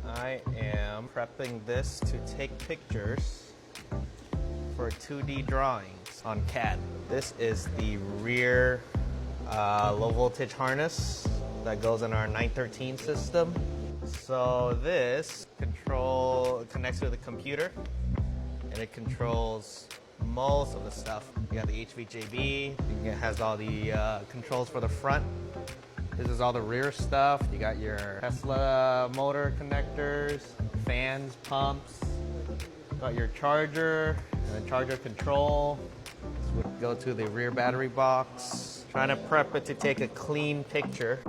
I am prepping this to take pictures for 2D drawings on CAD. This is the rear low voltage harness that goes in our 913 system. So this control connects to the computer and it controls most of the stuff. You got the HVJB, it has all the controls for the front. This is all the rear stuff. You got your Tesla motor connectors, fans, pumps. Got your charger and the charger control. This would go to the rear battery box. Trying to prep it to take a clean picture.